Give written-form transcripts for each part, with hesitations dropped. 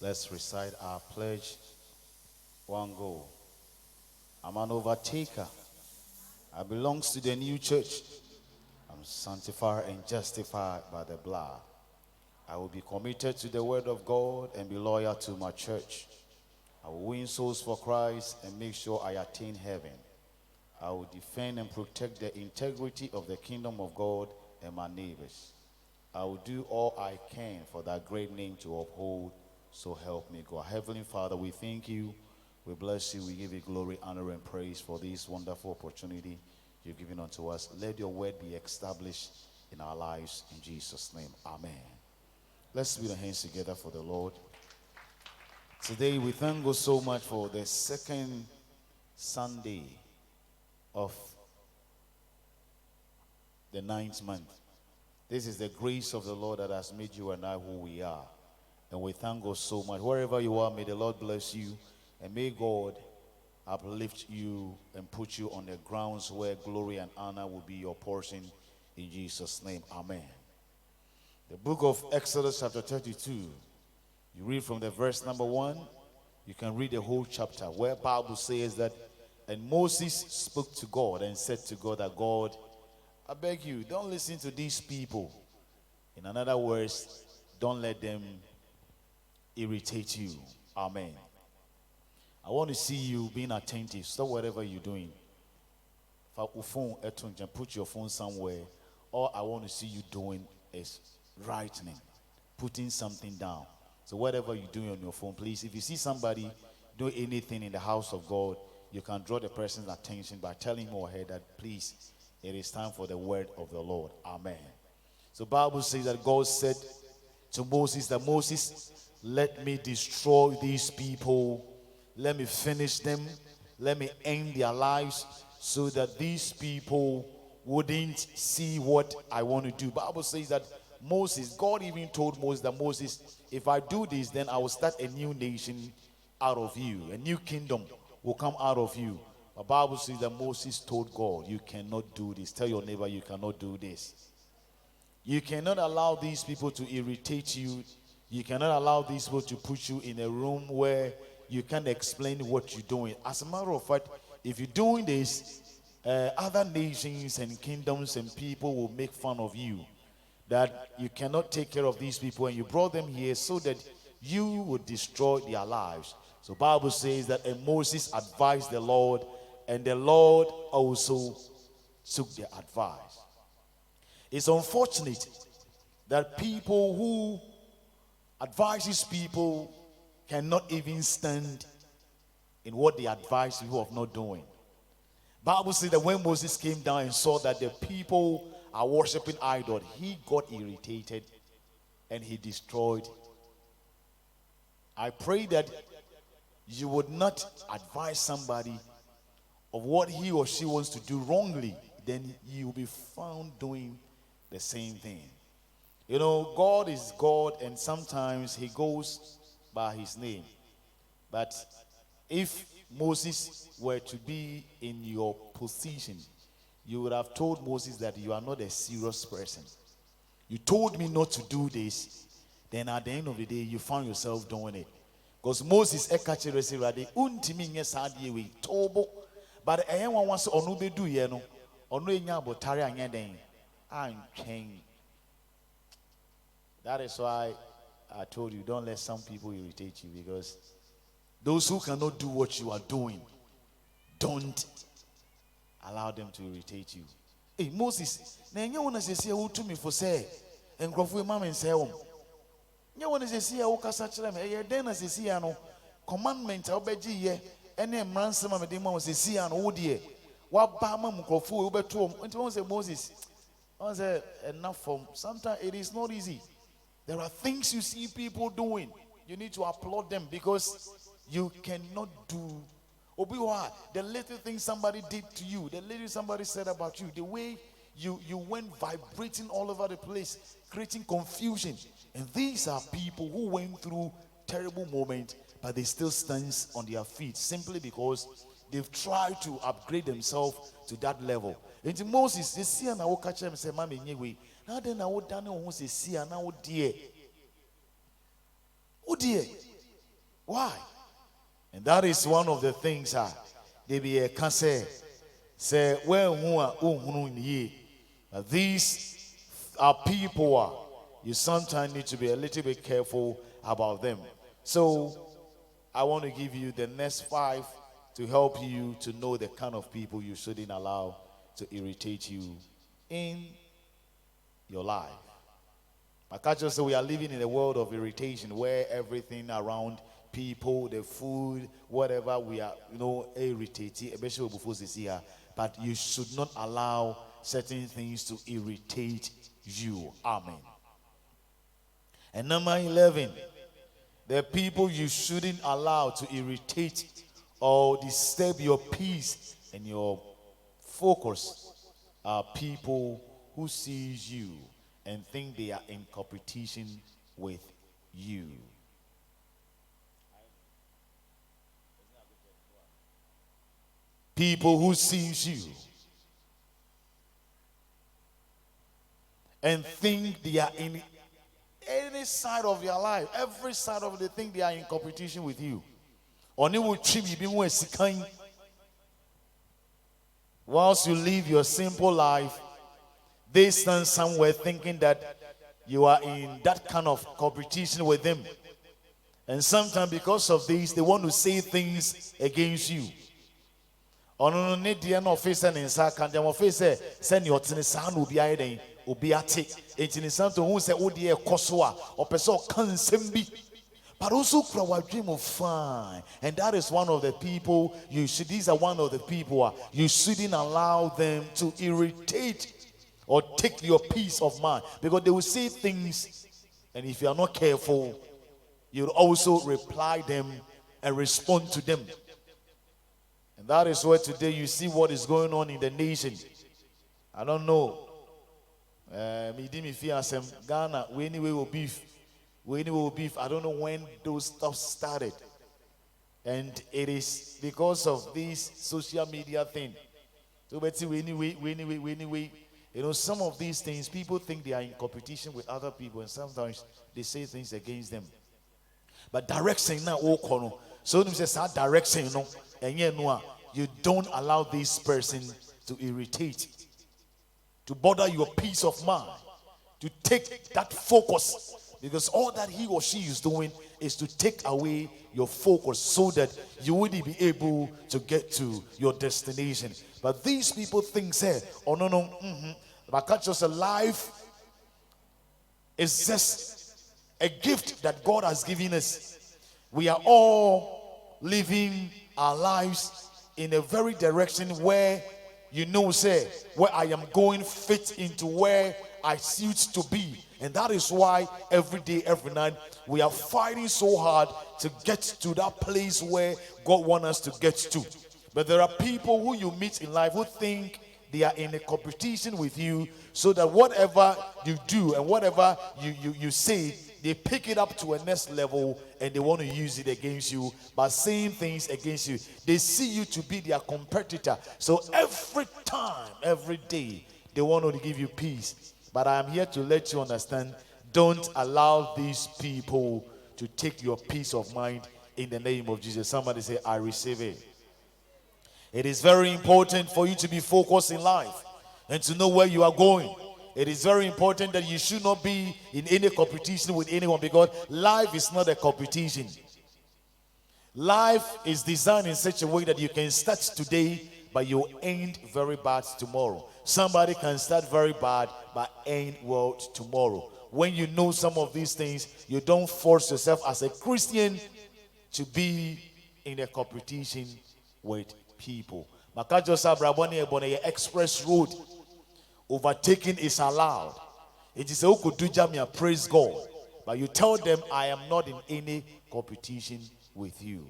Let's recite our pledge. One go. I'm an overtaker. I belong to the new church. I'm sanctified and justified by the blood. I will be committed to the word of God and be loyal to my church. I will win souls for Christ and make sure I attain heaven. I will defend and protect the integrity of the kingdom of God and my neighbors. I will do all I can for that great name to uphold, so help me God. Heavenly Father, we thank you, we bless you, we give you glory, honor, and praise for this wonderful opportunity you've given unto us. Let your word be established in our lives, in Jesus' name, amen. Let's put our hands together for the Lord. Today we thank God so much for the second Sunday of the 9th month. This is the grace of the Lord that has made you and I who we are. And we thank God so much. Wherever you are, may the Lord bless you. And may God uplift you and put you on the grounds where glory and honor will be your portion. In Jesus' name, amen. The book of Exodus chapter 32. You read from the verse number 1. You can read the whole chapter where Bible says that, and Moses spoke to God and said to God that, God, I beg you, don't listen to these people. In other words, don't let them irritate you. Amen. I want to see you being attentive. Stop whatever you're doing. Put your phone somewhere. All I want to see you doing is writing, putting something down. So whatever you're doing on your phone, please, if you see somebody doing anything in the house of God, you can draw the person's attention by telling him or her that, please, it is time for the word of the Lord. Amen. So Bible says that God said to Moses that, Moses, let me destroy these people. Let me finish them. Let me end their lives so that these people wouldn't see what I want to do. Bible says that Moses, God even told Moses that, Moses, if I do this, then I will start a new nation out of you. A new kingdom will come out of you. The Bible says that Moses told God, you cannot do this. Tell your neighbor, you cannot do this. You cannot allow these people to irritate you. You cannot allow these people to put you in a room where you can't explain what you're doing. As a matter of fact, if you're doing this, other nations and kingdoms and people will make fun of you. That you cannot take care of these people, and you brought them here so that you would destroy their lives. So Bible says that, and Moses advised the Lord, and the Lord also took their advice. It's unfortunate that people who advises people cannot even stand in what they advise people of not doing. Bible says that when Moses came down and saw that the people are worshiping idol, he got irritated and he destroyed. I pray that you would not advise somebody of what he or she wants to do wrongly, then you will be found doing the same thing. You know, God is God, and sometimes he goes by his name. But if Moses were to be in your position, you would have told Moses that you are not a serious person. You told me not to do this, then at the end of the day, you found yourself doing it. Because Moses but I want to onu be do ye no onu enya abotare anya den antwen. That is why I told you, don't let some people irritate you, because those who cannot do what you are doing, don't allow them to irritate you. Hey Moses, na enya wona sese wo to me for say enkrofo mama nse wo. Nya wona sese wo kasa kire me ye den na sese ya no commandment a obeji ye ene mranse ma me dem ma sese ya no wo de wa ba ma mkrofo wo beto nti won say Moses, won say enough from. Sometimes it is not easy. There are things you see people doing. You need to applaud them, because you cannot do. The little thing somebody did to you, the little somebody said about you, the way you went vibrating all over the place, creating confusion. And these are people who went through terrible moments, but they still stand on their feet simply because they've tried to upgrade themselves to that level. And Moses, they see and I will catch him and say, Mammy, anyway. Now then I would done who say see and now dear. Oh dear. Why? And that is one of the things they be can say well who are these are people you sometimes need to be a little bit careful about them. So I want to give you the next 5 to help you to know the kind of people you shouldn't allow to irritate you in your life. My culture says we are living in a world of irritation where everything around people, the food, whatever, we are, irritated, especially before this year. But you should not allow certain things to irritate you. Amen. And number 11, the people you shouldn't allow to irritate or disturb your peace and your focus are people who sees you and think they are in competition with you. People who sees you and think they are in any side of your life, every side of the thing, they are in competition with you. Only will treat you being whilst you live your simple life, they stand somewhere thinking that you are in that kind of competition with them. And sometimes because of this, they want to say things against you. Ono ne dia no face and inside can dem face send your tinisa no bia den obi ate etinisa to hu se odi e koso a opeso kan nsem bi. But also our dream of fine. And that is one of the people these are one of the people you shouldn't allow them to irritate or take your peace of mind, because they will say things, and if you are not careful, you'll also reply them and respond to them. And that is where today you see what is going on in the nation. I don't know. Ghana, we anyway will beef. I don't know when those stuff started. And it is because of this social media thing. So let's see, anyway. Some of these things, people think they are in competition with other people, and sometimes they say things against them. But direction now, so when you say direction, and you don't allow this person to irritate, to bother your peace of mind, to take that focus, because all that he or she is doing is to take away your focus so that you wouldn't be able to get to your destination. But these people think, but catch us alive is just a gift that God has given us. We are all living our lives in a very direction where where I am going fit into where I suit to be. And that is why every day, every night, we are fighting so hard to get to that place where God wants us to get to. But there are people who you meet in life who think they are in a competition with you, so that whatever you do and whatever you say, they pick it up to a next level and they want to use it against you by saying things against you. They see you to be their competitor. So every time, every day, they want to give you peace. But I am here to let you understand, don't allow these people to take your peace of mind in the name of Jesus. Somebody say, I receive it. It is very important for you to be focused in life and to know where you are going. It is very important that you should not be in any competition with anyone, because life is not a competition. Life is designed in such a way that you can start today, but you end very bad tomorrow. Somebody can start very bad, but end well tomorrow. When you know some of these things, you don't force yourself as a Christian to be in a competition with people. Makajo Sabraboni Ebone express road. Overtaking is allowed. It is a Okudujamia, praise God. But you tell them, I am not in any competition with you.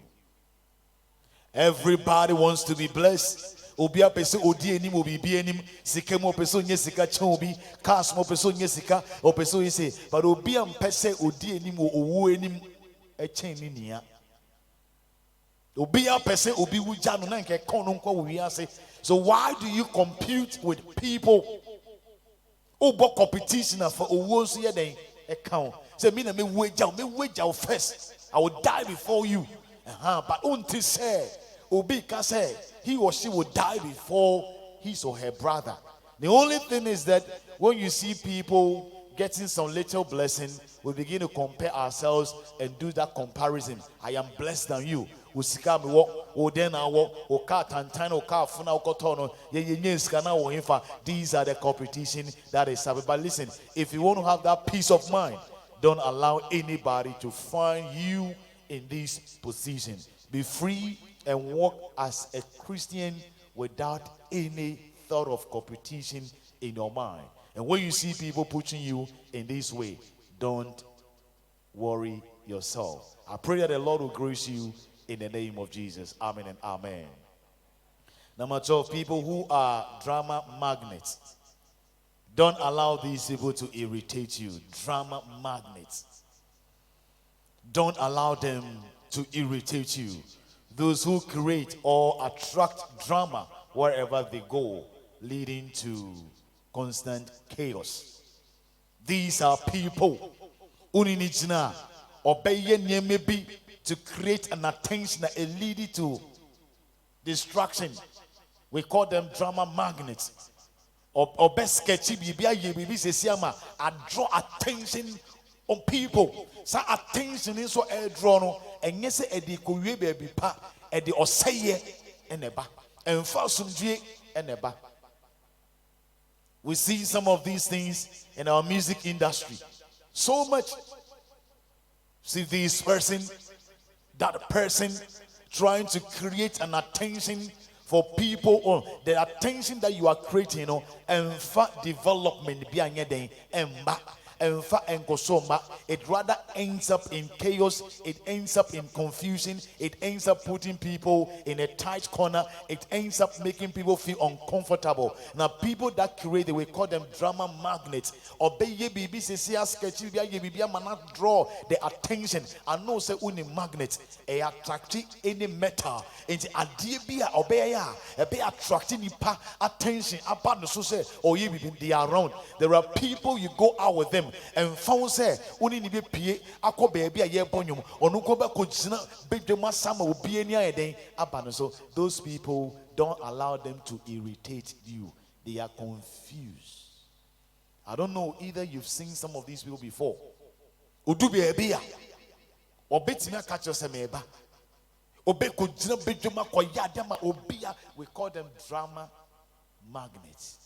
Everybody wants to be blessed. Obia peso odi enim obi bi enim sika mo peso nye sika chan obi cars mo peso nye sika o peso yese, but obi am pese odi enim owo enim e chen ni nia. Obi am pese obi wuja no na nke kon no nkwa wi ase. So why do you compete with people? Competition for owo so ye den account. Say me na me wager first. I will die before you. But until say, Obika say, he or she will die before his or her brother. The only thing is that when you see people getting some little blessing, we begin to compare ourselves and do that comparison. I am blessed than you. Usika mi wo, oden na wo, oka tantan, oka funa, okotono, these are the competition that is happening. But listen, if you want to have that peace of mind, don't allow anybody to find you in this position. Be free and walk as a Christian without any thought of competition in your mind. And when you see people pushing you in this way, don't worry yourself. I pray that the Lord will grace you in the name of Jesus. Amen and amen. Number 12, people who are drama magnets. Don't allow these people to irritate you. Drama magnets. Don't allow them to irritate you. Those who create or attract drama wherever they go, leading to constant chaos. These are people uninijina obeye maybe to create an attention that is leading to distraction. We call them drama magnets. Or best sketchy bibi sesiama. I draw attention on people. So attention is so air drawn and yes edi kowe baby pa edi oseye eneba and fasumdue eneba. We see some of these things in our music industry. So much. See this person, that person trying to create an attention for people, or the attention that you are creating, and for development it rather ends up in chaos, it ends up in confusion, it ends up putting people in a tight corner, it ends up making people feel uncomfortable. Now people that create, we call them drama magnets. Obey baby sketchy draw the attention. I know say uni magnet a attracting any metal into a dear obey be attracting attention about the social or you they are around. There are people you go out with them and found say uni ni be pie akọ baby a ye bonyum onuko ba ko gina bedwema sama obi ani ayeden abano. So those people, don't allow them to irritate you. They are confused. I don't know, either you've seen some of these people before. Udu be ebia obetimi catch yourself meba obe ko gina bedwema ko yadama obia. We call them drama magnets.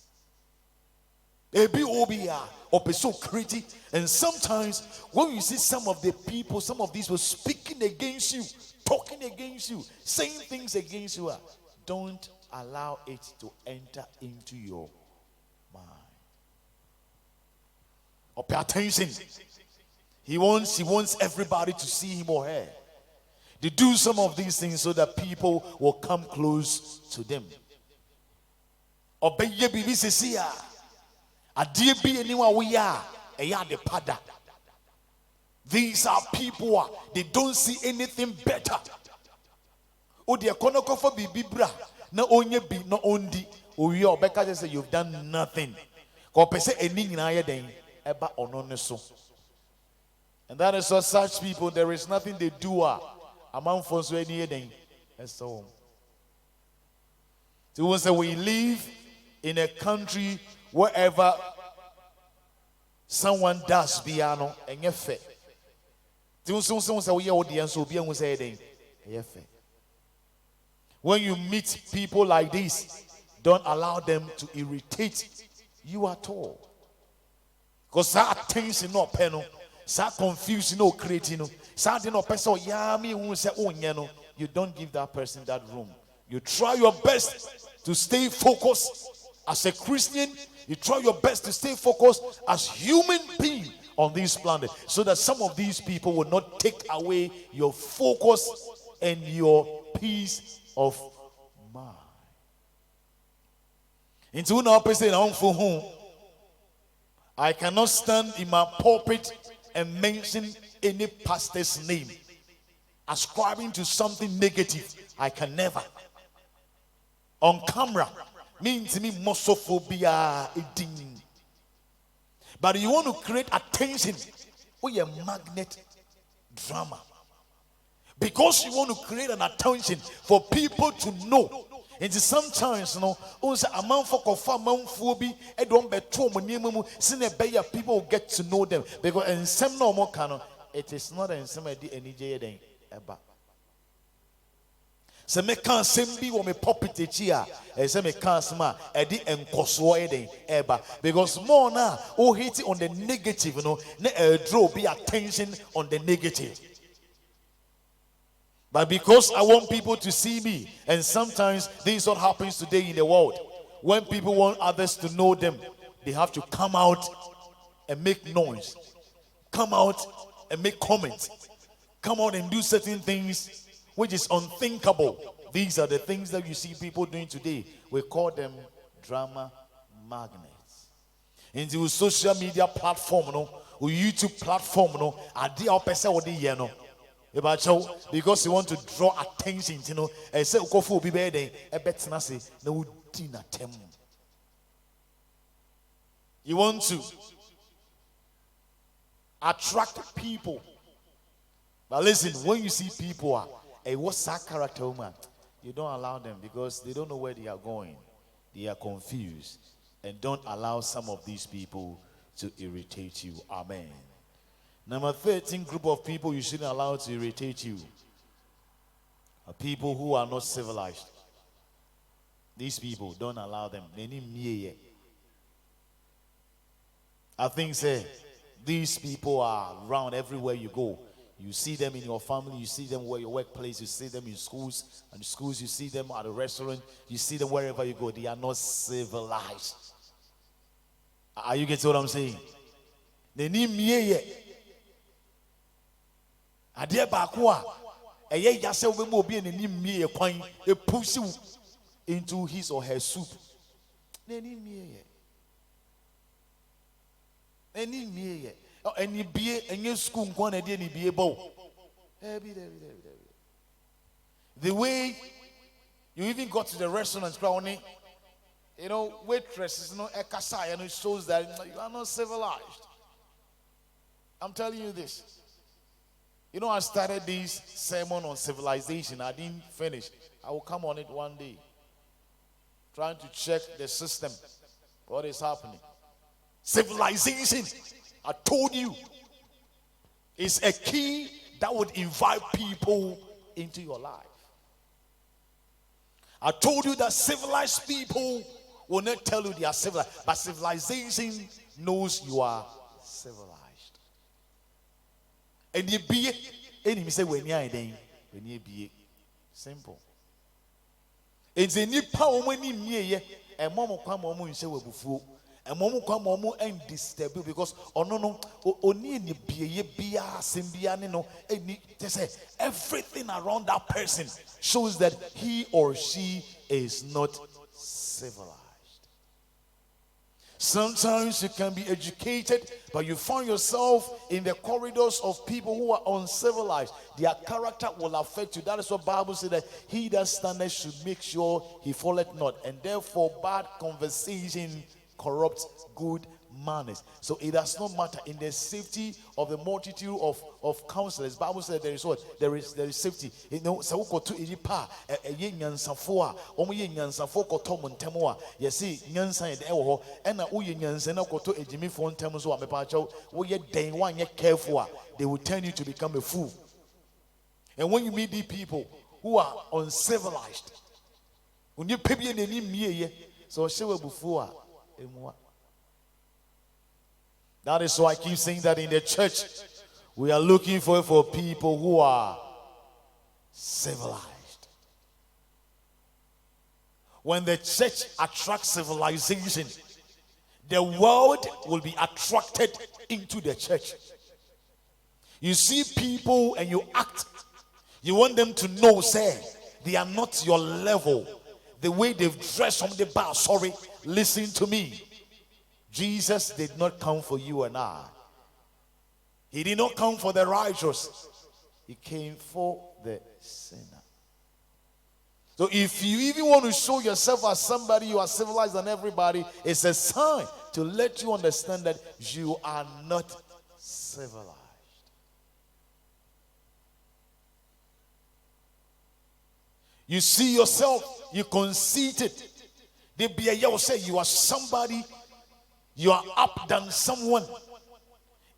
Ebi obia opeso creative. And sometimes when you see some of the people, some of these were speaking against you, talking against you, saying things against you, don't allow it to enter into your mind. Or pay attention. He wants everybody to see him or her. They do some of these things so that people will come close to them. Obey ye bibi sesia. Adie bi anyone we are the pada. These are people they don't see anything better. O de konoko for bibi bra na onye bi no ondi o wi obeka just say you've done nothing. Ko pese eni nyina ye den eba ono ne so. And that is for such people, there is nothing they do among for so any den. So to say we live in a country wherever someone does piano and you fe. When you meet people like this, don't allow them to irritate you at all. Because that attention no penno, that confusion no creating, that no person yami who say oh no, you don't give that person that room. You try your best to stay focused as a Christian. You try your best to stay focused as human being on this planet, so that some of these people will not take away your focus and your peace of mind. Into now, I cannot stand in my pulpit and mention any pastor's name, ascribing to something negative. I can never. On camera means me mosophobia eating. But you want to create attention with a magnet drama. Because you want to create an attention for people to know. And sometimes, also a man for kofa man phobi, and don't be too many people will get to know them. Because in some no more canon, it is not in some any day ever. Se me kan sembi wo me puppet here e se me kan sma e di enkoso e eba because more na o hit on the negative na draw be attention on the negative. But because I want people to see me, and sometimes this is what happens today in the world. When people want others to know them, they have to come out and make noise, come out and make comments, come out and do certain things which is unthinkable. These are the things that you see people doing today. We call them drama magnets. Into social media platform, or YouTube platform, because you want to draw attention, and say, you want to attract people. But listen, when you see people what's that character, man? You don't allow them because they don't know where they are going. They are confused. And don't allow some of these people to irritate you. Amen. Number 13 group of people you shouldn't allow to irritate you are people who are not civilized. These people, don't allow them. They need me. I think, these people are around everywhere you go. You see them in your family, you see them where your workplace, you see them in schools, and schools you see them at a restaurant, you see them wherever you go. They are not civilized. Are you getting what I'm saying? They need me. Adia bakwa, eye yase we mo bi ni me kwan e push you into his or her soup. They need me. They need me. And you be in your school, and you be able. The way you even got to the restaurant, waitresses, ekasai, and it shows that you are not civilized. I'm telling you this. I started this sermon on civilization. I didn't finish. I will come on it one day, trying to check the system, what is happening. Civilization, I told you, is a key that would invite people into your life. I told you that civilized people will not tell you they are civilized, but civilization knows you are civilized. And you be enemy say when you be simple. It's a new power when you me and mom come on say we bufu. And mom come on and disturb because no oni ni bia simbiani no everything around that person shows that he or she is not civilized. Sometimes you can be educated, but you find yourself in the corridors of people who are uncivilized. Their character will affect you. That is what the Bible says, that he that standeth should make sure he falleth not. And therefore bad conversation corrupts good manners. So it does not matter in the safety of the multitude of counselors. Bible says there is what? There is safety. So go to Ijipa, a nyansafo a omo ye nyansafo koto montemo a ye see nyansan e wo ho e na wo ye nyansan na koto ejimifo ntem so a mepa chaw wo ye den wan ye careful a they will turn you to become a fool. And when you meet these people who are uncivilized, when you pebi na ni mieye so shewe bufu a emwa. That is why I keep saying that in the church, we are looking for people who are civilized. When the church attracts civilization, the world will be attracted into the church. You see people and you act, you want them to know, say, they are not your level. The way they've dressed from the bar, sorry, listen to me. Jesus did not come for you and I. He did not come for the righteous. He came for the sinner. So if you even want to show yourself as somebody you are civilized than everybody, it's a sign to let you understand that you are not civilized. You see yourself, you conceited. They be a say you are somebody, you are up than someone.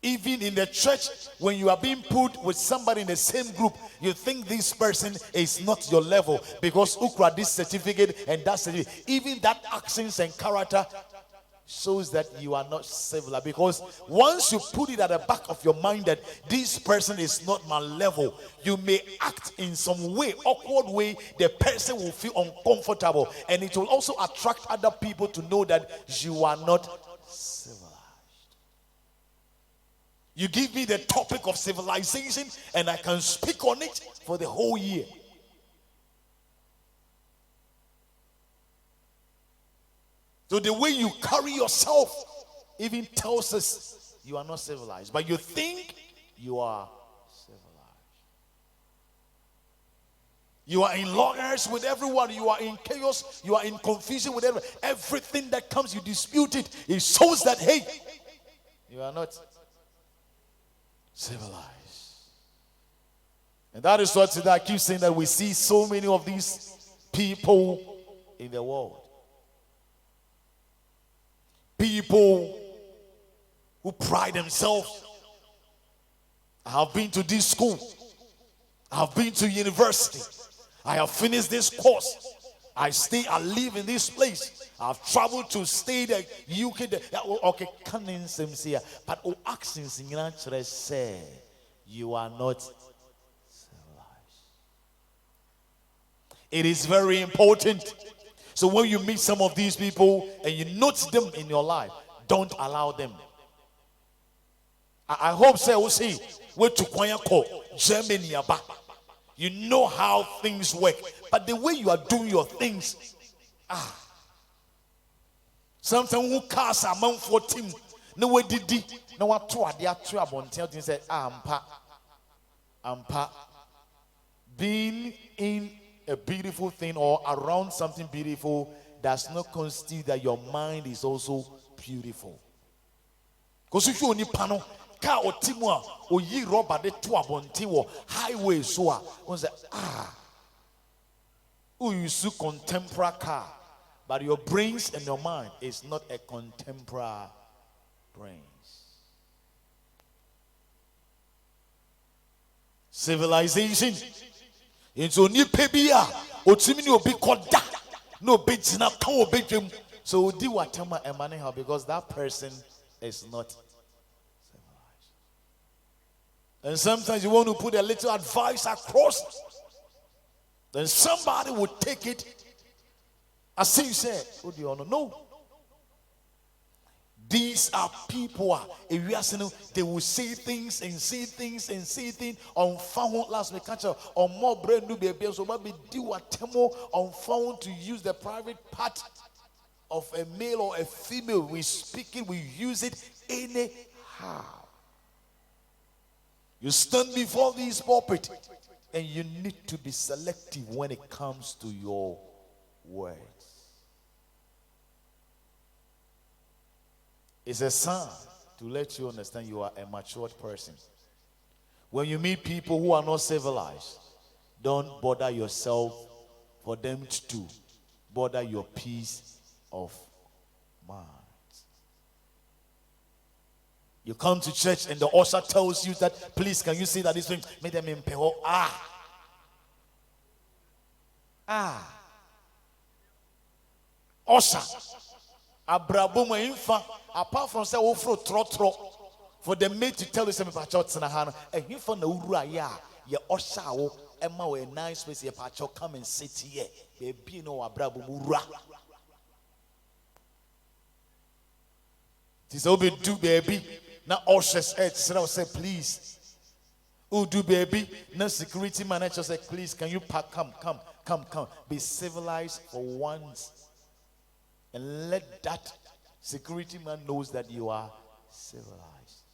Even in the church, when you are being put with somebody in the same group, you think this person is not your level because ukra this certificate and that certificate. Even that actions and character shows that you are not civilized, because once you put it at the back of your mind that this person is not my level, you may act in some way, awkward way. The person will feel uncomfortable, and it will also attract other people to know that you are not civilized. You give me the topic of civilization and I can speak on it for the whole year. So the way you carry yourself even tells us you are not civilized, but you think you are civilized. You are in lawyers with everyone, you are in chaos, you are in confusion with everyone. Everything that comes, you dispute it. It shows that, hey, you are not civilized. And that is what I keep saying, that we see so many of these people in the world. People who pride themselves. I have been to this school. I have been to university. I have finished this course. I live in this place. I've traveled to stay the UK. Okay, canning some say, but accents in say you are not civilized. It is very important. So when you meet some of these people and you note them in your life, don't allow them. I hope say we see where to Kwanyako, Germany about. You know how things work, but the way you are doing your things, sometimes who cast a man for team, no way did no what to the abontel say ampa being in a beautiful thing or around something beautiful does not constitute that your mind is also beautiful. Because if you only panel car or timwa or ye rubber de to abontiwo highway so on say you see contemporary car, but your brains and your mind is not a contemporary brains. Civilization. It's only pebia or timini will be called that. No bits in a power bedroom. So do whatever a money how, because that person is not civilized. And sometimes you want to put a little advice across, then somebody will take it. As you said, what do you want to know? These are people, they will say things and say things and say things on phone. Last week, on more brand new baby, so maybe do a demo on phone to use the private part of a male or a female. We speak it, we use it anyhow. You stand before this pulpit and you need to be selective when it comes to your words. It's a sign to let you understand you are a matured person. When you meet people who are not civilized, don't bother yourself for them to bother your peace of mind. You come to church and the usher tells you that, please, can you say that this thing? Make them in peho. Usher. Abrabuma infa, apart from say ofro trotro, for the maid to tell you something about church in a hand, and he for no ya, your usher, Emma, a nice place, your patch, come and sit here, baby, no abrabumura. This will be do, baby. Now, ushers, say, please. Oh, do, baby. Now, security manager say, please, can you pack? Come. Be civilized for once. And let that security man knows that you are civilized.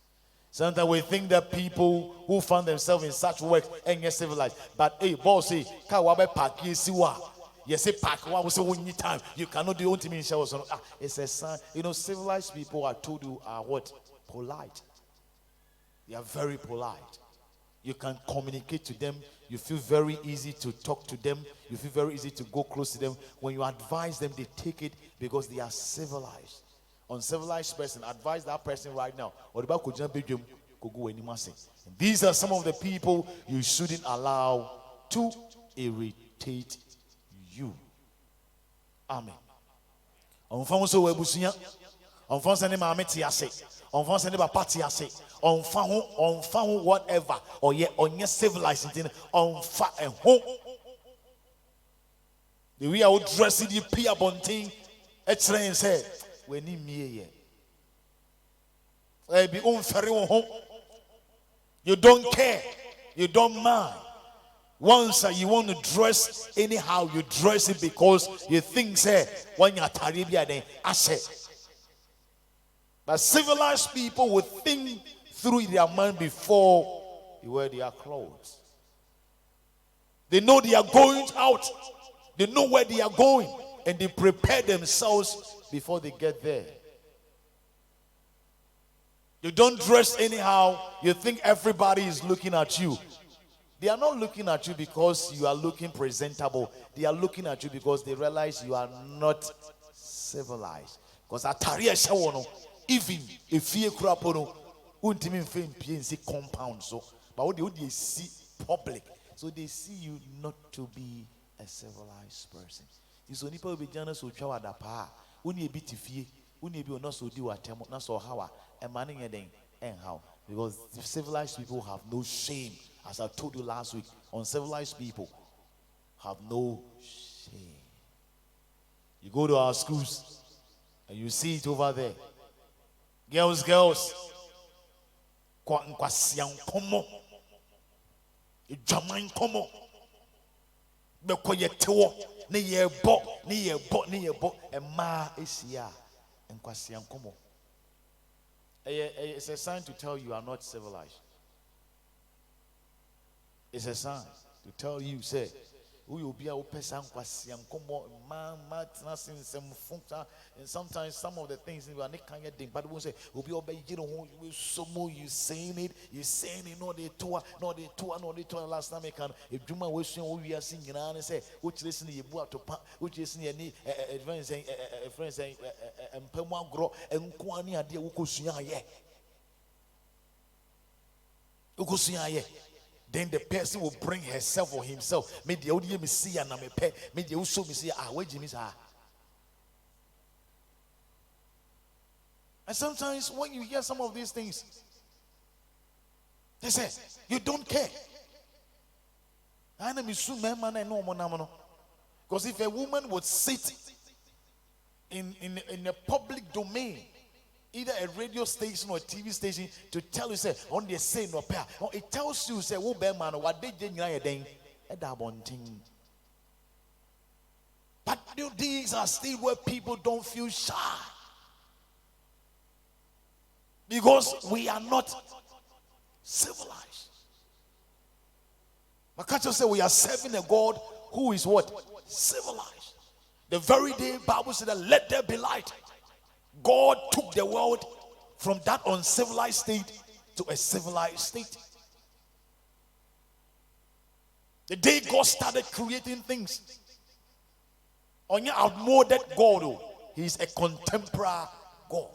Sometimes we think that people who find themselves in such work ain't get civilized. But hey, boss, say, kawabe pack yesiwa. Yes, say pack. What was when you time you cannot do anything in showers. It's a sign. You know, civilized people, I told you, are what? Polite. They are very polite. You can communicate to them. You feel very easy to talk to them. You feel very easy to go close to them. When you advise them, they take it because they are civilized. Uncivilized person, advise that person right now. These are some of the people you shouldn't allow to irritate you. Amen. Whatever or yet on your civilized on fat and home. The way I would dress it, you pee up on thing. A train said, we need me here. Be unfair home. You don't care, you don't mind. Once you want to dress anyhow, you dress it because you think, say, when you're Taribia, then I say. But civilized people will think through their mind before they wear their clothes. They know they are going out. They know where they are going. And they prepare themselves before they get there. You don't dress anyhow. You think everybody is looking at you. They are not looking at you because you are looking presentable. They are looking at you because they realize you are not civilized. Because even if you compound so, but what they see public, so they see you not to be a civilized person. This only people be jealous of you at the pa. Uni be tifie, uni be not so do at not so how a manning a thing and how because civilized people have no shame. As I told you last week, uncivilized people have no shame. You go to our schools and you see it over there. Girls. Komo. Jaman komo. Bekoyetewo. Ni yebo. And ma esia. And kwasian komo. It's a sign to tell you are not civilized. It's a sign to tell you, say, who will be a person, and sometimes some of the things you are not kind of thing, but we say, will be obeyed, you know, you saying it, no, they tour. Last time I can, if Juma was saying, we are singing, and say, which listen, you brought to which is near friends saying, and Pema grow, and Kwani, dear Ukusia. Then the person will bring herself or himself. May the audience me see and me pay. May the also me see where Jimmy are. And sometimes when you hear some of these things, they say you don't care. Because if a woman would sit in a public domain, either a radio station or a TV station, to tell you, say, on the say no pair, or it tells you, say, bear man, what they did, but these are still where people don't feel shy. Because we are not civilized. Makacho said we are serving a God who is what? Civilized. The very day Bible said that let there be light. God took the world from that uncivilized state to a civilized state. The day God started creating things, on your outmoded God, He is a contemporary God.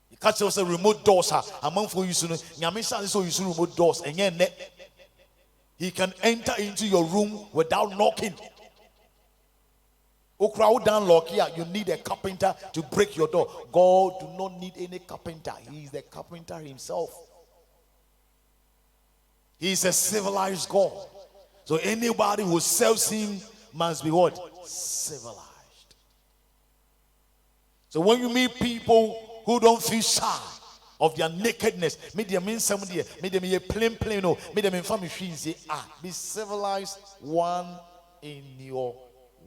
You catch us a remote doors, among for you soon. Yamisha is so you remote doors, and yet He can enter into your room without knocking. Crowd down lock here, you need a carpenter to break your door. God do not need any carpenter. He is the carpenter himself. He is a civilized God. So anybody who serves him must be what? Civilized. So when you meet people who don't feel shy of their nakedness, make them mean somebody, make them be plain, no, make them in family, say, be civilized one in your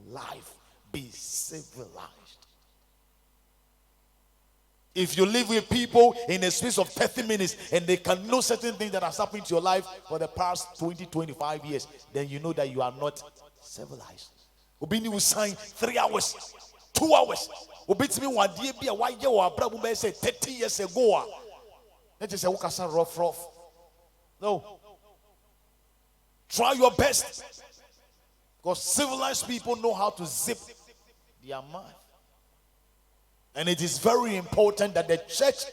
life. Be civilized. If you live with people in a space of 30 minutes and they can know certain things that has happened to your life for the past 20-25 years, then you know that you are not civilized. Obini will sign 3 hours, 2 hours. Obiti me one day be a white year or a brother say 30 years ago. Let us say rough. No. Try your best. Because civilized people know how to zip their mouth. And it is very important that the church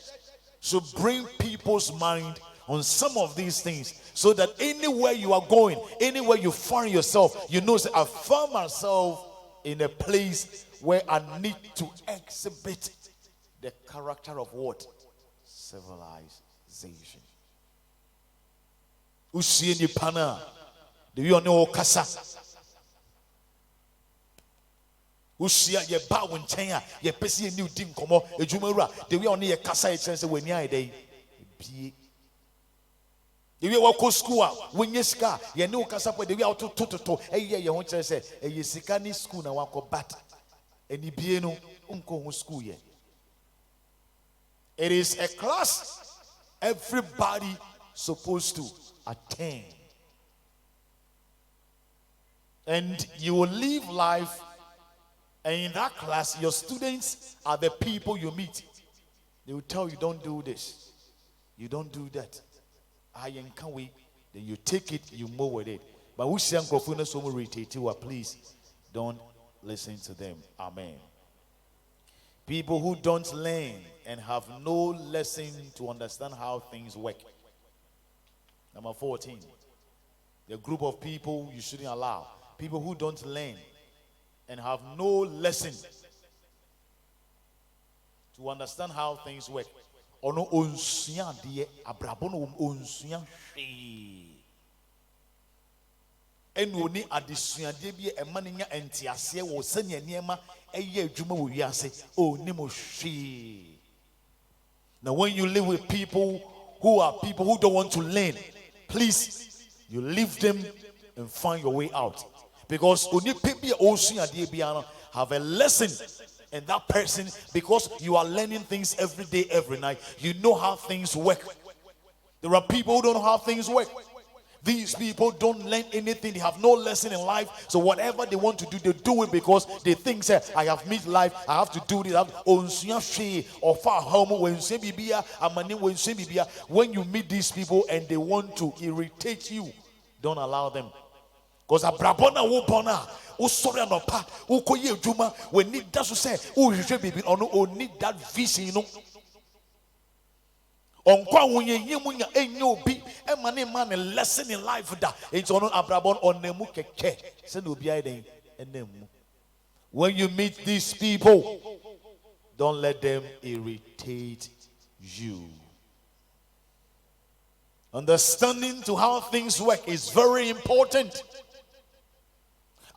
should bring people's mind on some of these things, so that anywhere you are going, anywhere you find yourself, you know, say, I found myself in a place where I need to exhibit the character of what? Civilization. Usieni pana. Do you know kasa? Usia ye ba wonchen a ye pese ye new dim komo ejumawura the way on ye kasa ye chense weni ai dey bie. The way wako school a wenye sika ye ne kasa po the way auto toto eye ye ho chense eye sika ni school na wako bat eni bie no unko ho school ye. It is a class everybody supposed to attend. And you will live life, and in that class, your students are the people you meet. They will tell you, don't do this. You don't do that. I can't wait. Then you take it, you move with it. But we see Uncle so irritated, please don't listen to them. Amen. People who don't learn and have no lesson to understand how things work. Number 14. The group of people you shouldn't allow. People who don't learn and have no lesson to understand how things work. Ono onsuya die abrabono onsuya hwe. Eno ni adesua die bi emaninya entiase wo sanya niema eye adwuma wo wiase oni mo hwe. Now when you live with people who don't want to learn, please you leave them and find your way out. Because only people have a lesson, and that person, because you are learning things every day, every night, you know how things work. There are people who don't know how things work. These people don't learn anything. They have no lesson in life. So whatever they want to do, they do it because they think, say, I have made life, I have to do this. When you meet these people and they want to irritate you, don't allow them. Because abrabona wopona usori anopa ukoye adwuma we need that to say uhwehwe bibi ono need that vision no onkwa wonye munya enye obi emane man a lesson in life da it's ono abrabon onemu keke se na obi aiden enemu. When you meet these people, don't let them irritate you. Understanding to how things work is very important.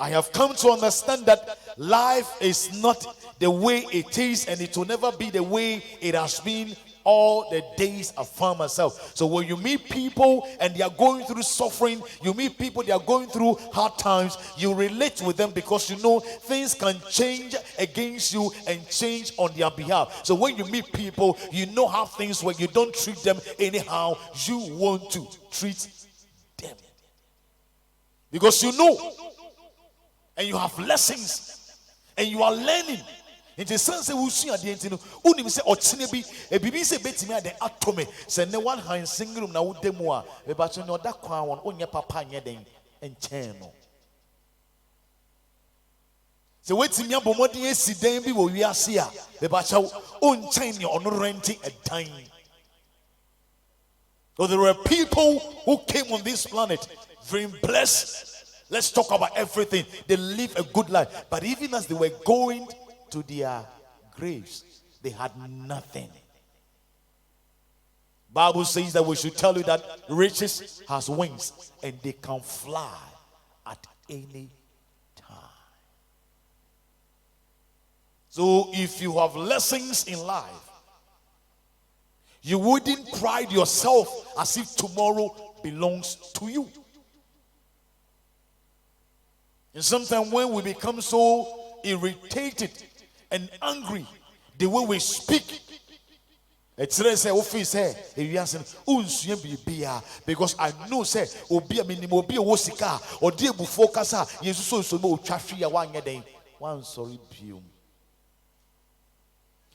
I have come to understand that life is not the way it is, and it will never be the way it has been all the days I found myself. So when you meet people and they are going through suffering, you meet people they are going through hard times, you relate with them because you know things can change against you and change on their behalf. So when you meet people, you know how things work. You don't treat them anyhow you want to treat them, because you know and you have lessons and you are learning. In the sense that we see at the end, unim say ochine bi ebibi say betimi ade atome say ne one hand single room na wo demu a be ba so no da kwan won onye papa nye den enchen no. So wetimi abomodin esi den bi wo wiase a be ba cha onchen ne ono renting a dan. So there were people who came on this planet very blessed. Let's talk about everything. They live a good life. But even as they were going to their graves, they had nothing. Bible says that we should tell you that riches has wings and they can fly at any time. So if you have lessons in life, you wouldn't pride yourself as if tomorrow belongs to you. And sometimes when we become so irritated and angry, the way we speak, because I know say obi minimum obi wosika or dear bufokasa yesu so no trafia one day one sorry pium.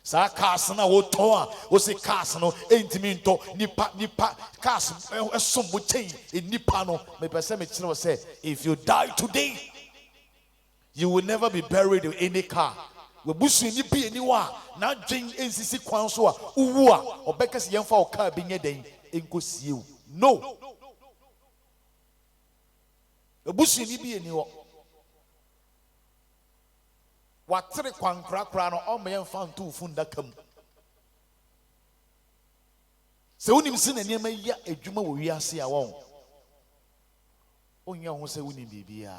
Sa cars na wo ton a wo se cars no entimi nto nipa cars esom wo chain nipa no me pese me kire wo say if you die today you will never be buried in any car. We busu ni bi eni wa na dwen ensisi kwan so a uwu a obekese yemfa o car bi nye den enkosie wo. No. We busu ni bi eni wo. Watere kwankrakra no o me yemfa ntu funda kam. Se wonim se na niam ya adwuma wo wiase a won. Onya ho se wonim bibia.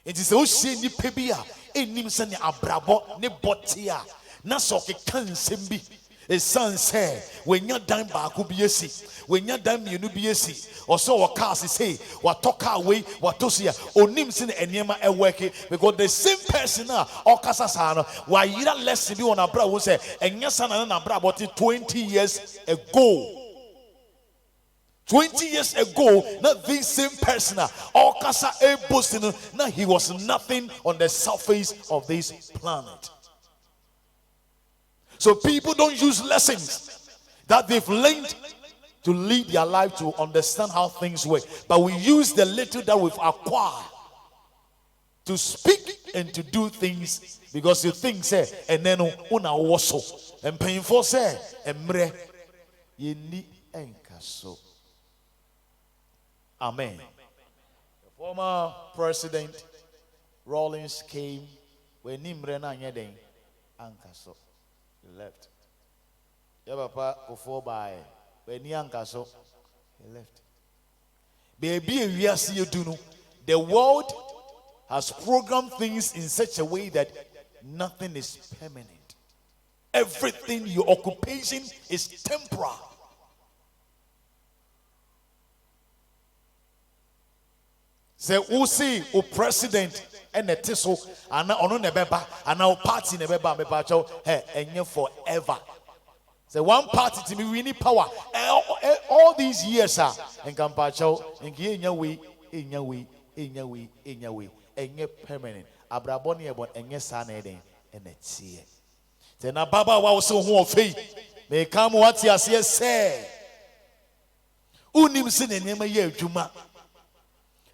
Enti se o hye nipa bi a ennim se ne abrabo ne bote a na so ke kan nsem bi esan se wenya dan baako bi esi wenya dan mienu bi esi oso wo car say watoka we watosia onim se ne eniema e work because the same person na okasa sa no wa yira lesson bi won abra wo se enya sana na abra about 20 years ago. 20 years ago, not this same person, Okasa Ebosino, now he was nothing on the surface of this planet. So people don't use lessons that they've learned to lead their life to understand how things work, but we use the little that we've acquired to speak and to do things because you think say and then una woso and painful say emre ye ni enkaso. Amen. The former president Rawlings came when Nimre na nyeden ankaso. He left. Yabapa before by when ni ankaso he left. Baby we are see you do. The world has programmed things in such a way that nothing is permanent. Everything, your occupation is temporal. Say usi o president and a tiso and ono nebeba and our party nebeba mebacho hey enye forever. Say one party to me we need power all these years and kampacho and enya we enye permanent abraboni ebon enye sana eden and etie. Say na baba wa so ho ofei me come what ya say unim se ne nema ye adwuma.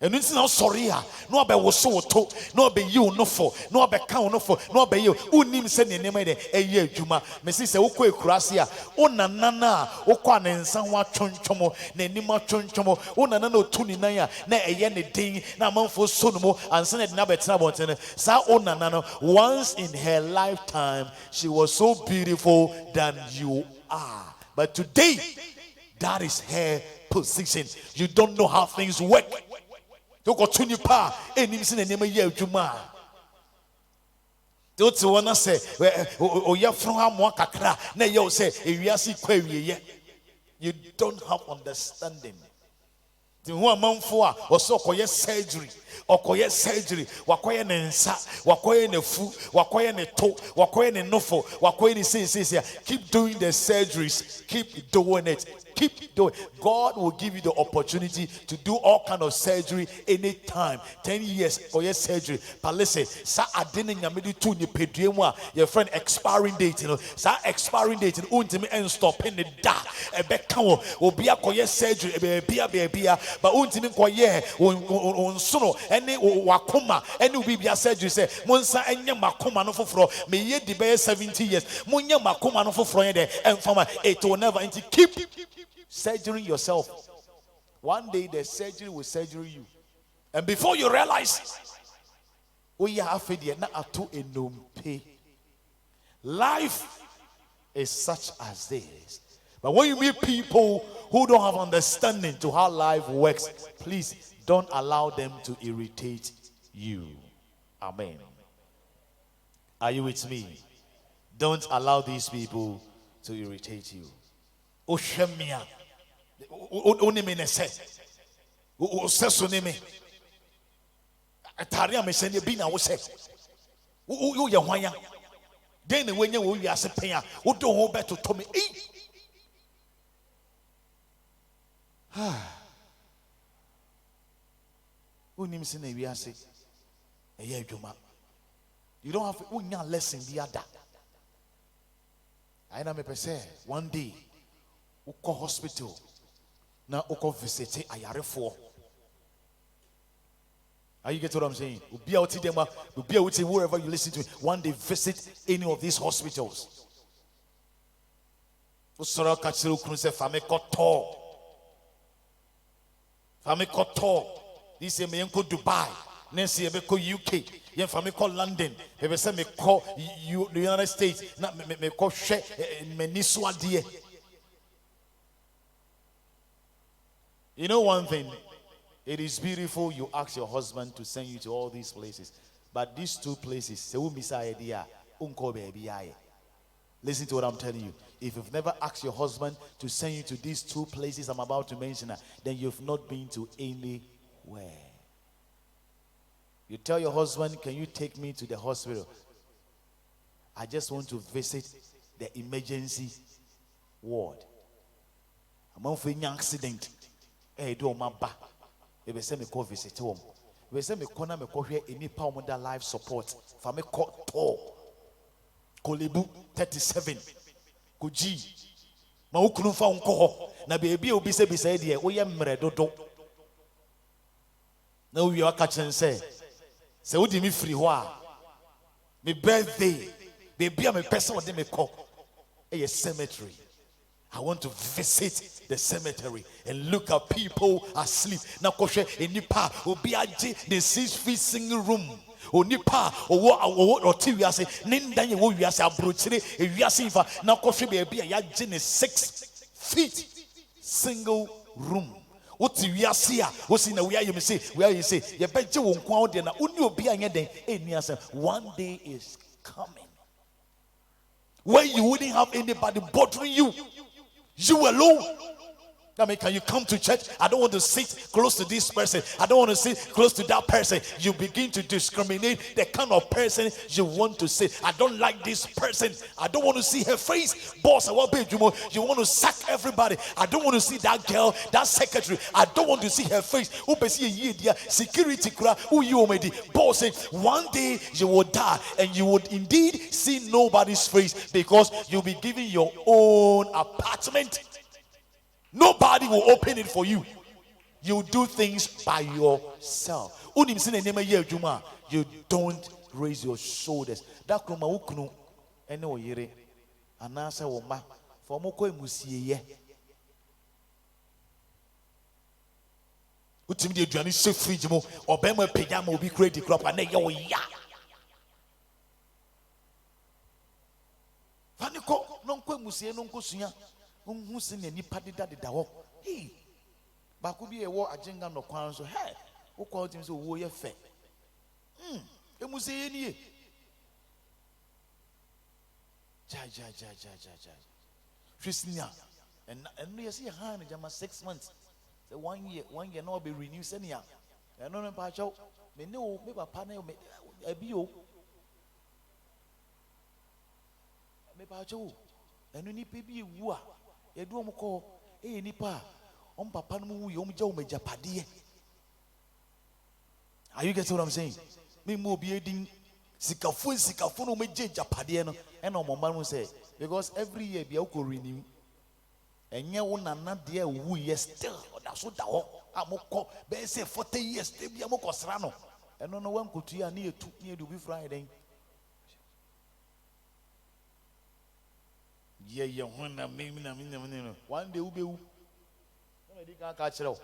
And it's now sorry, no about was so to, no be you no for, no be count no for, no be you, unim send your name a year, Juma, Mrs. Oko Crasia, Ona Nana, Okwan and Sanwa Chonchomo, Nenima Chonchomo, Ona Nano Tuninaya, na a yenny ding, na monfo sonomo, and Senate Nabetabonten, Sa Ona Nano, once in her lifetime, she was so beautiful than you are. But today, that is her position. You don't know how things work. You got 20 pa, and you see the name of Juma. Don't want to say, oh, you're from Hamuakakra, now you say, if you see query, you don't have understanding. The one month for or so koye surgery, or koye surgery, wakoye nensa, wakoye ne fu, wakoye ne to, wakoye ne nofo, wakoye ne say, keep doing the surgeries, keep doing it. Keep doing. God will give you the opportunity to do all kind of surgery anytime. 10 years for your surgery. But listen, sa adene nyamedi tu ni pedremo your friend expiring date, you know. Sa expiring date in untimi and stop in the da. Ebe kan obi akoye surgery ebe bia but untimi koye on sono ene wakoma ene obi bia surgery say monsa enye makoma no foforo me ye di be 70 years. Monye makoma no foforo ye de enfama it will never keep surgery yourself. One day the surgery will surgery you. And before you realize, we have life is such as this. But when you meet people who don't have understanding to how life works, please don't allow them to irritate you. Amen. Are you with me? Don't allow these people to irritate you. Oshemia. Onimene se. Osesoneme. Ataria me sene bi na wo se. Wo ye hwan den ne wenye wo wiase pen a wo do ho beto to me. Onim se na wiase. Eye adwuma. You don't have unya lesson bi ada. I na me pese one day uko hospital na uko visit ayarefo. Are you getting what I'm saying? Wherever you listen to it, one day visit any of these hospitals. This is me go Dubai, Nancy ko UK, yen family call London, ebe say me call the United States, na me call share me niswa die. You know one thing, it is beautiful you ask your husband to send you to all these places, but these two places, se wo misa idea, unko baby aye. Listen to what I'm telling you. If you've never asked your husband to send you to these two places I'm about to mention, then you've not been to anywhere. You tell your husband, can you take me to the hospital? I just want to visit the emergency ward. I'm on for an accident. Hey, do my back. If they say me call visit home. If they say me corner me call here any power under life support. For me call tall. Kolebu 37 Koji ma ukunu fa unko ho na beebi obi se bisa de wo ye mre dodo na wi aka chen se wo di mi free ho a me birthday beebi a me pese wo de me ko a cemetery. I want to visit the cemetery and look at people asleep. Na ko hwe enipa obi age the 6 feet single room. Onipa owo tiwiase nindan wo wiase abrochire ewiase ifa na kofwe beebi a yaje ne 6 feet single room. Oti wiase a wosi na we aye me say ye beje wo nko a de na oni obi anye den eni asem. One day is coming where you wouldn't have anybody bothering you alone. I mean, can you come to church? I don't want to sit close to this person. I don't want to sit close to that person. You begin to discriminate the kind of person you want to sit. I don't like this person. I don't want to see her face. Boss, I want you want to sack everybody. I don't want to see that girl, that secretary. I don't want to see her face. Security, boss, one day you will die and you would indeed see nobody's face because you'll be given your own apartment. Nobody will open it for you. You do things by yourself. You don't raise your shoulders. That kroma ukunu ene oyere anasa wo ma for mo ko emusie ye. Utimi de aduane se fridge mo obema pejama obi create crop na ye wo ya. Faniko no ko emusie no ko suya. Who sing any party that the ho? Hey, Bakubi a war ajenga no kwan so hey, who called him so wo ye fe? Emusi any ja. Trisnia and you see a hand jama 6 months. The 1 year no be renewed senia. And no pacho me no me papa na me ebio. Me pacho and you need baby wua. Edu omko nipa papa no mu yo mja omejapade. Are you getting what I'm saying? Me mo bi edin sikafo no meje japade no e na omoma no say because every year bia uko renew enye wo nana de wu ye still oda so da ho amoko be say 40 years te bia moko sra no eno no wan kotu ya na etu na edu bi Friday. Yeah, one day will be. Catch it.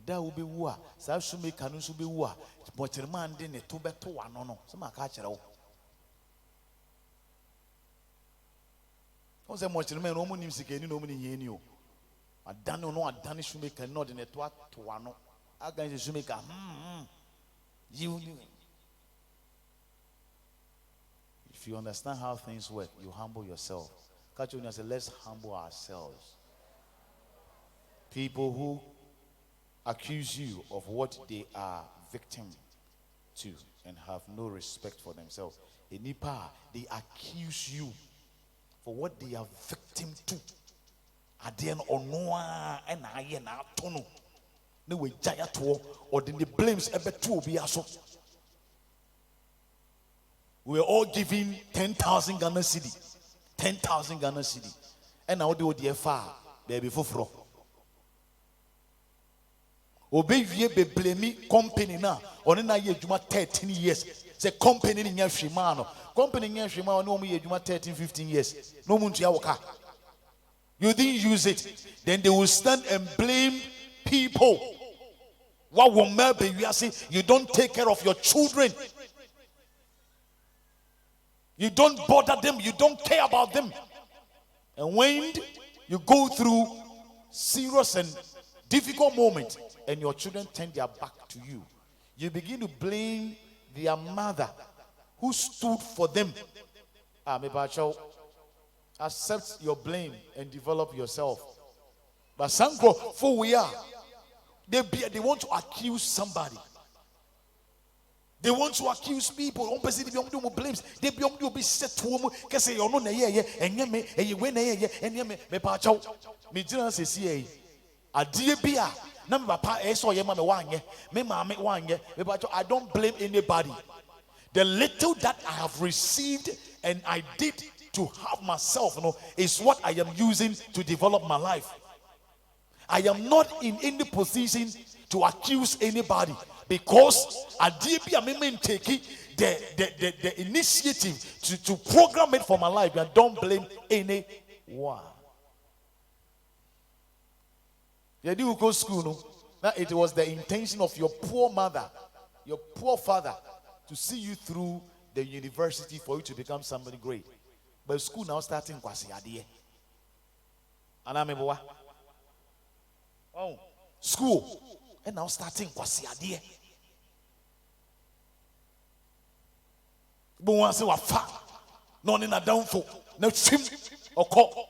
That will be war. So should make canoe should be war. But the man didn't to bet to one. No, some catch it. What's a much man? No money, no money, you. I don't know. I done should make a nod in a to one. I can should make a you. If you understand how things work, you humble yourself. Catch you and say, let's humble ourselves. People who accuse you of what they are victim to and have no respect for themselves. Enipa, they accuse you for what they are victim to. Adian onoa and I na tono. No way jaya to or then the blames ebe to be aso. we were all giving 10,000 Ghana cedi. 10,000 Ghana cedi. And now do the far, baby for fro. Obey ye be blame company now. On na ye juma 13 years. Say company in your shimano. Company in your shimano no me juma 13, 15 years. No muntu ya waka. You didn't use it. Then they will stand and blame people. What will maybe you say you don't take care of your children. You don't bother them, you don't care about them. And when you go through serious and difficult moments and your children turn their back to you, you begin to blame their mother who stood for them. Accept your blame and develop yourself. But some for we are, they want to accuse somebody. They want to accuse people. On person they be blames. They be set to them. Can say you know na yeah and me and you win yeah and me pa chow. Me jina say see adie bia na me papa e so ye ma me wanye me ma me wanye me pa chow. I don't blame anybody. The little that I have received and I did to have myself, is what I am using to develop my life. I am not in any position to accuse anybody. Because I did be a taking the initiative to program it for my life, and don't blame anyone. You do go school, no? Now it was the intention of your poor mother, your poor father, to see you through the university for you to become somebody great. But school now starting kwasi adie. Anameboa. Oh, school and now starting kwasi adie. But once you are fat, none in a downfall. No shim or call.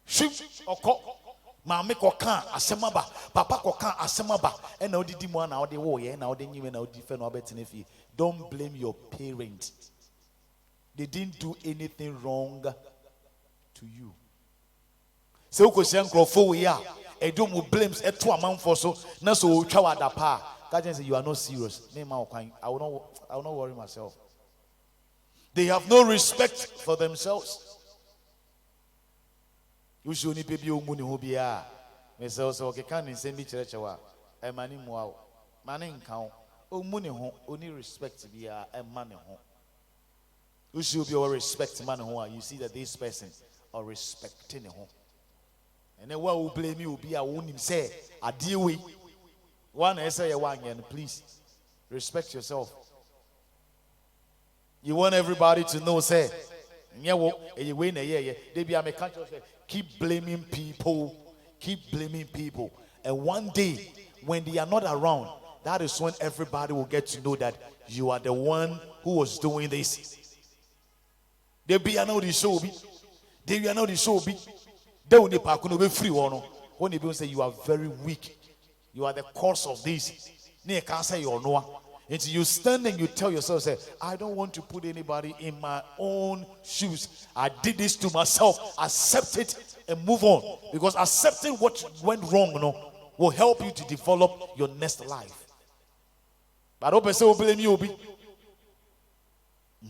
Shim or call. Mammy Kokan, Asemaba, Papa Kokan, Asemaba, and now the demon now the war, and now the new and now defend or don't blame your parents. They didn't do anything wrong to you. So, because we are, a don't blames a 2 amount for so, not so chow da pa. God say you are not serious. I will not worry myself. They have no respect for themselves. You should only be money who be a. Myself, okay, can't send me church a money more. Money count. Oh, money home, only respect be a money home. You should be all respect man who are. You see that this person are respecting home. And then what will blame you will be a wound say, I deal with one essay one and please respect yourself. You want everybody to know, say, yeah, you win a year. They be a mechanical say, keep blaming people, and one day when they are not around, that is when everybody will get to know that you are the one who was doing this. They be another show be. They be another show be. They will not be free one. When they say you are very weak, you are the cause of this. They can't say you know. Until you stand and you tell yourself, say, I don't want to put anybody in my own shoes. I did this to myself. Accept it and move on. Because accepting what went wrong, will help you to develop your next life. But don't say blame you.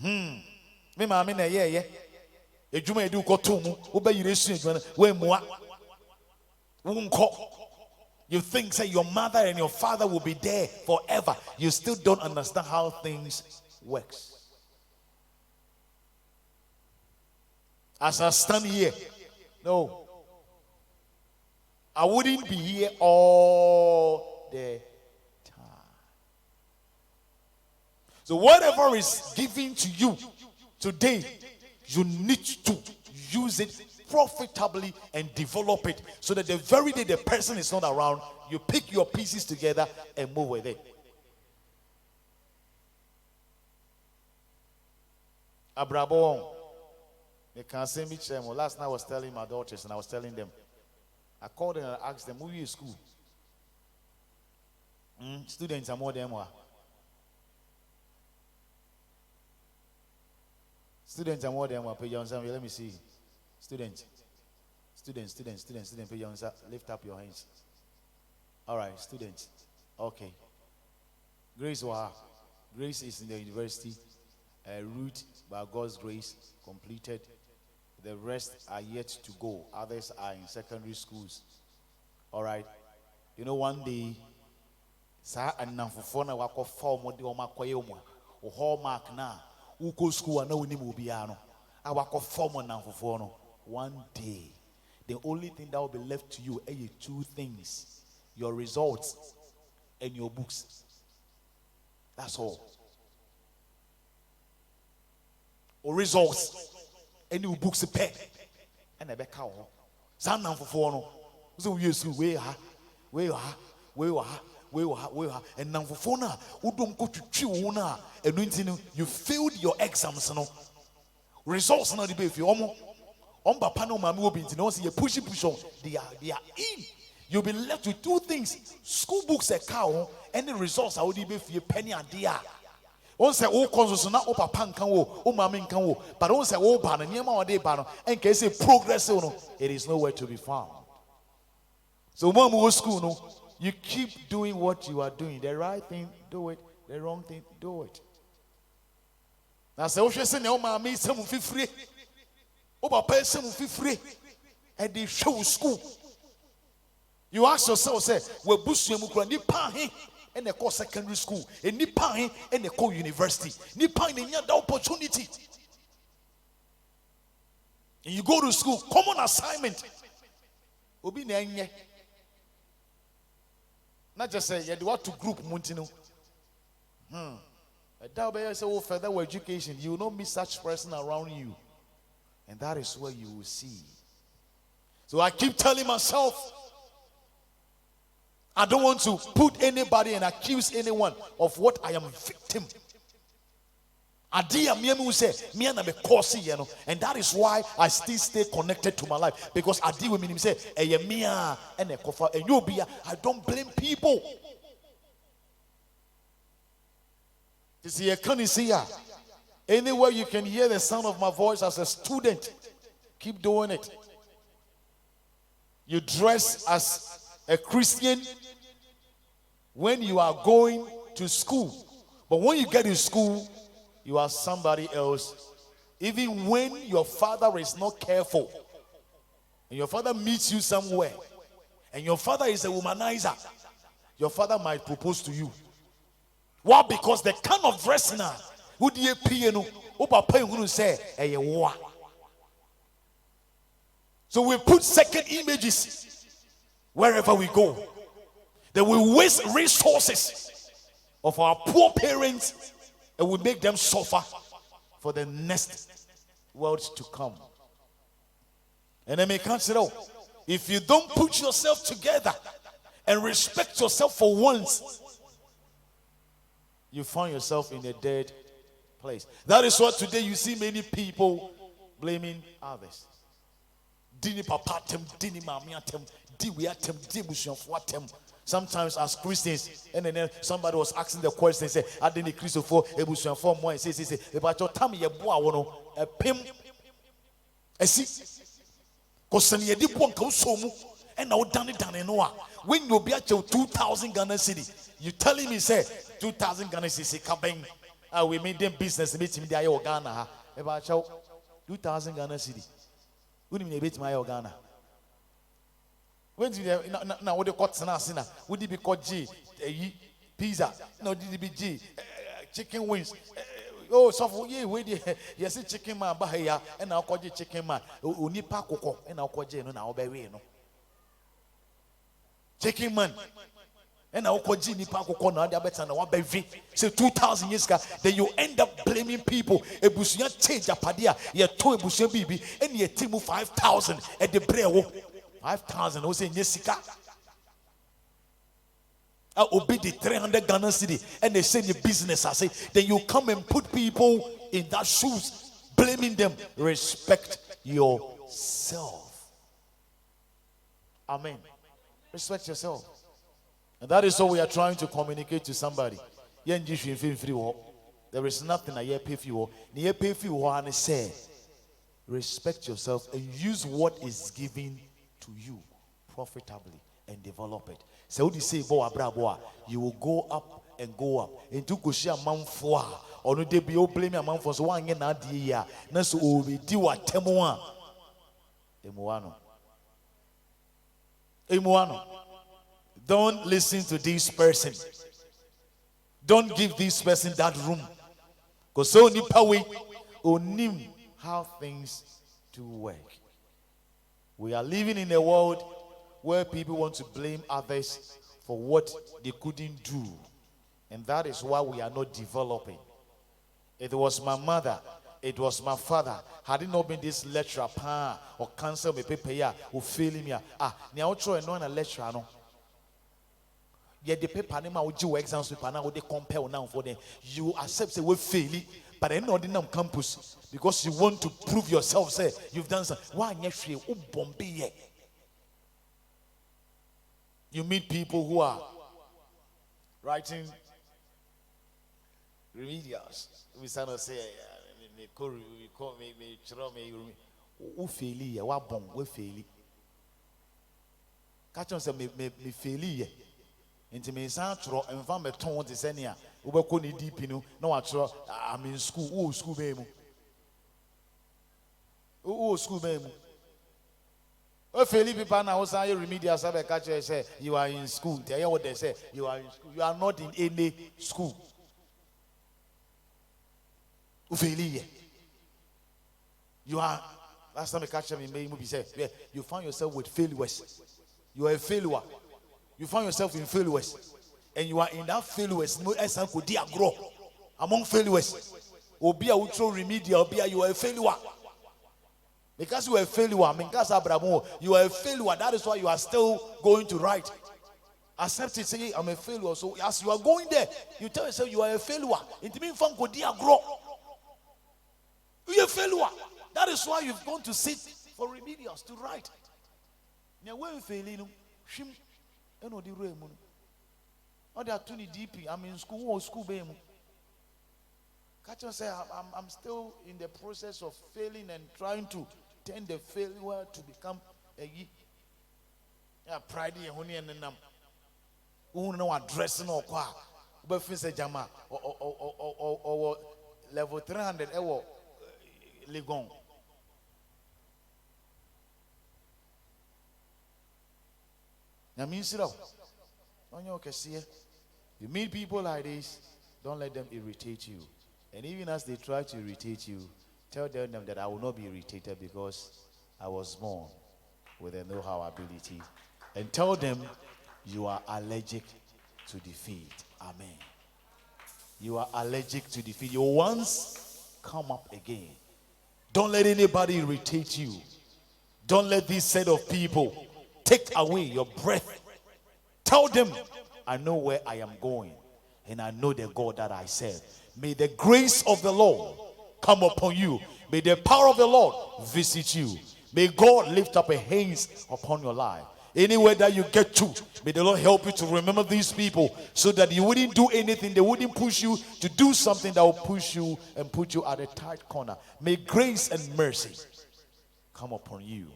Me mama na yeah. Ejuma edu ko tomu, oba yiresu ejuma we moa. Wonko. You think say your mother and your father will be there forever. You still don't understand how things works. As I stand here, no, I wouldn't be here all the time. So whatever is given to you today, you need to use it profitably and develop it so that the very day the person is not around, you pick your pieces together and move with it. Abrabo, they can't say me. Last night I was telling my daughters and I was telling them, I called them and I asked them, who are you in school? Students are more than one. Students are more than one. Let me see. Students, pay your hands up. Lift up your hands. All right, students. Okay. Grace is in the university. Root, by God's grace, completed. The rest are yet to go. Others are in secondary schools. All right. You know, one day, sa anamfofona wako form odi o makoye omo o hallmark na uko school na woni mo bia no awako form anamfofo no. One day, the only thing that will be left to you are two things: your results and your books. That's all. Or results and your books pay and a back out. Some anamfofo no so we use we ha and now for phone who don't go to chew na and you failed your exams no results not the if you on papa no mama will be no see you push on they are in. You'll be left with two things: school books a cow and the results I would be for your penny and dear. Once say all consoles na o papa nkan wo o mama nkan wo, but once say all ban and yema ode ban and can say progress no, it is nowhere to be found. So when we go to school, no, you keep doing what you are doing. The right thing, do it. The wrong thing, do it. Now, say, "Oshé say, no, mommy, some feel free. Oh, papa, some feel free." And they show school. You ask yourself, say, "We boost you, mukra ni pahin." And they call secondary school, and ni pahin, and they call university. Ni pahin, and you have the opportunity. And you go to school, common assignment. Obi ne not just say you want to group Muntino. That say further education, you will not meet such person around you. And that is where you will see. So I keep telling myself, I don't want to put anybody and accuse anyone of what I am victim. And that is why I still stay connected to my life, because I deal with me say and you be I don't blame people. You see, can you see anywhere you can hear the sound of my voice as a student, keep doing it. You dress as a Christian when you are going to school, but when you get to school, you are somebody else. Even when your father is not careful, and your father meets you somewhere, and your father is a womanizer, your father might propose to you. Why? Because the kind of dressing who do you piano, who papa you say, "Hey, what?" So we put second images wherever we go. Then we waste resources of our poor parents. And we make them suffer for the next world to come. And I may consider, if you don't put yourself together and respect yourself for once, you find yourself in a dead place. That is what today you see many people blaming others. Dini papatem, dini mamiatem, diwiatem, dibushonfuatem. Sometimes as Christians, and then somebody was asking the question, say, "I didn't Christopher ebusuan for more." Say, "About your time, you boa a pim, a see, cause you did one somu, and now done it done noa. When you be at your 2,000 Ghana city, you telling me say 2,000 Ghana city cabin. We made them business meeting the Iowa Ghana. About your 2,000 Ghana city. Wouldn't mean a bit my Ghana. When now what the cuts and would it be called G pizza? No, did it be G chicken wings? Oh, so for ye, yes, chicken man bahaya, and I'll call you chicken man. Uni pakoko, and I'll call you now, baby. Chicken man, and I'll call you pakoko, now they're better than one baby. So 2,000 years ago, then you end up blaming people. A bushia change a padia, you toy bushia baby, and you team 5,000 at the brew. 5,000, who say Jessica? I obey the 300 Ghana city, and they say the business. I say, then you come and put people in that shoes, blaming them. Respect yourself. Amen. Respect yourself. And that is what we are trying to communicate to somebody. There is nothing I pay for you. I pay for you and say, respect yourself and use what is given to you profitably and develop it. So you say, you will go up and go up. Into Kushia Mamfwa, or no debut, you blame a man for so one and idea. Nasu Obi, Diwa Temoa. Emuano. Emuano. Don't listen to this person. Don't give this person that room. Because so nipa we onim how things to work. We are living in a world where people want to blame others for what they couldn't do. And that is why we are not developing. It was my mother, it was my father. Had it not been this lecturer or cancer me paper or failing me, now try and a lecturer no. Yet the paper name I would do exams paper now they compare now for them. You accept say we fail, but then not in campus because you want to prove yourself. Say you've done something. Why actually Bombay? You meet people who are writing remedials. We say me call me who fail what bomb we fail. Catch on say me fail. Into me santro and van beton to senia. Ubeko ni deep inu. No atro. I'm in school. Oh school bemu. Oh school bemu. Oh Felipe Pana was a remedial sabe catcher say you are in school. Tell you what they say. You are in school. You are not in any school. Ufeli. You are. Last time I catch me made movie say you find yourself with failures. You are a failure. You find yourself in failures, and you are in that failures. No essence could grow among failures. Obi a utro remedial, Obi you are a failure. Because you are a failure, because Abraham, you are a failure. That is why you are still going to write. Accept it, say I'm a failure. So as you are going there, you tell yourself you are a failure. It means fun could grow. You are a failure. That is why you've gone to sit for remedials to write. Now when failing, eno di roe mu no they are too deep. I'm in school or school be mu catch say I'm still in the process of failing and trying to turn the failure to become a pride and honey and nam who no addressing or kwa but say jama or level 300 ewo legon. You meet people like this, don't let them irritate you. And even as they try to irritate you, tell them that I will not be irritated because I was born with a know-how ability. And tell them you are allergic to defeat. Amen. You are allergic to defeat. You once come up again. Don't let anybody irritate you. Don't let this set of people take away your breath. Tell them, I know where I am going, and I know the God that I serve. May the grace of the Lord come upon you. May the power of the Lord visit you. May God lift up a hands upon your life. Anywhere that you get to, may the Lord help you to remember these people so that you wouldn't do anything. They wouldn't push you to do something that will push you and put you at a tight corner. May grace and mercy come upon you.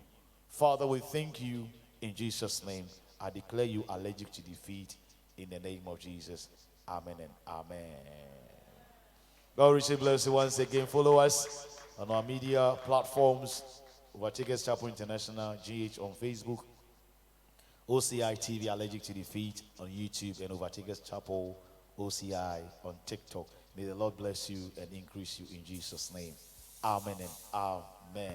Father, we thank you in Jesus' name. I declare you allergic to defeat in the name of Jesus. Amen and amen. God richly bless you once again. Follow us on our media platforms. Overtakers Chapel International, GH on Facebook, OCI TV Allergic to Defeat on YouTube, and Overtakers Chapel OCI on TikTok. May the Lord bless you and increase you in Jesus' name. Amen and amen.